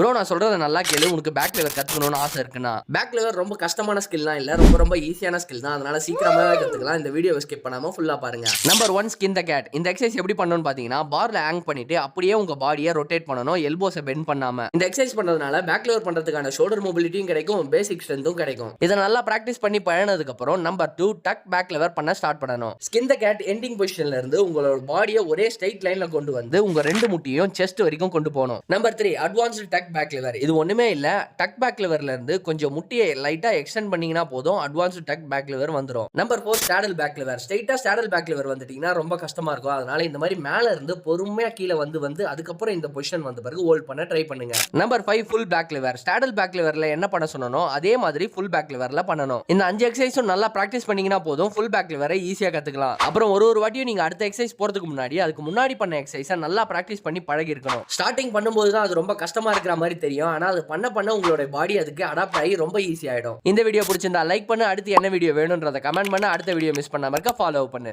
Bro நான் சொல்றத நல்லா கேளு. உனக்கு பேக் லிவர் கத்துக்கணும்னு ஆசை இருக்குன்னா, பேக் லிவர் ரொம்ப கஷ்டமான ஸ்கில்லாம் இல்ல, ரொம்ப ஈஸியான ஸ்கில் தான். அதனால சீக்கிரமாவே கத்துக்கலாம். இந்த வீடியோவை ஸ்கிப் பண்ணாம ஃபுல்லா பாருங்க. நம்பர் 1 ஸ்கின் த கேட். இந்த எக்சர்சைஸ் எப்படி பண்ணணும்னு பாத்தீங்கன்னா, பார்ல ஹேங் பண்ணிட்டு அப்படியே உங்க பாடியை ரொட்டேட் பண்ணணும், எல்போஸை பெண்ட் பண்ணாம. இந்த எக்சர்சைஸ் பண்றதுனால பேக் லிவர் பண்றதுக்கான ஷோல்டர் மொபிலிட்டியும் கிடைக்கும், பேசிக் ஸ்ட்ரென்த்தும் கிடைக்கும். இதை நல்லா பிராக்டிஸ் பண்ணி பழனதுக்கு அப்புறம் நம்பர் 2 டக் பேக் லிவர் பண்ண ஸ்டார்ட் பண்ணணும். ஸ்கின் த கேட் எண்டிங் பொசிஷன்ல இருந்து உங்களோட பாடியை ஒரே ஸ்ட்ரைட் லைன்ல கொண்டு வந்து உங்க ரெண்டு முட்டியும் செஸ்ட் வரைக்கும் கொண்டு போகணும். Number 3 advanced tuck back liver. இது ஒண்ணுமே இல்ல, டக் பேக் லிவர்ல இருந்து கொஞ்சம் முட்டியை லைட்டா எக்ஸ்டெண்ட் பண்ணீங்கன்னா போதும், அட்வான்ஸ்டு டக் பேக் லிவர் வந்துரும். Number 4 straddle back lever. ஸ்ட்ரைட்டா ஸ்டாடல் பேக் லிவர் வந்துட்டீங்கன்னா ரொம்ப கஷ்டமா இருக்கும். அதனால இந்த மாதிரி மேல இருந்து பொறுமையா கீழே வந்து அதுக்கப்புறம் இந்த பொசிஷன் வந்த பிறகு ஹோல்ட் பண்ண ட்ரை பண்ணுங்க. Number 5 full back lever. Straddle back லிவர்ல என்ன பண்ண சொன்னனோ அதே மாதிரி ஃபுல் பேக் லிவர்ல பண்ணணும். இந்த 5 எக்சர்சைஸும் நல்லா பிராக்டிஸ் பண்ணீங்கன்னா போதும், ஃபுல் பேக் லிவரை ஈஸியா கத்துக்கலாம். அப்புறம் ஒரு வாட்டியும் நீங்க அடுத்த எக்சர்சைஸ் போறதுக்கு முன்னாடி அதுக்கு முன்னாடி பண்ண எக்சர்சைஸை நல்லா பிராக்டிஸ் பண்ணி பழகி இருக்கணும். ஸ்டார்டிங் பண்ணும்போது தான் அது ரொம்ப கஷ்டமா இருக்கிற மாதிரி தெரியும். ஆனா அது பண்ண உங்களோட பாடி அதுக்கு அடாப்ட் ஆகி ரொம்ப ஈஸி ஆயிடும். இந்த வீடியோ பிடிச்சிருந்தா லைக் பண்ணு. அடுத்து என்ன வீடியோ வேணும்ன்றத கமெண்ட் பண்ணு. அடுத்த வீடியோ மிஸ் பண்ணாம இருக்க ஃபாலோ பண்ணு.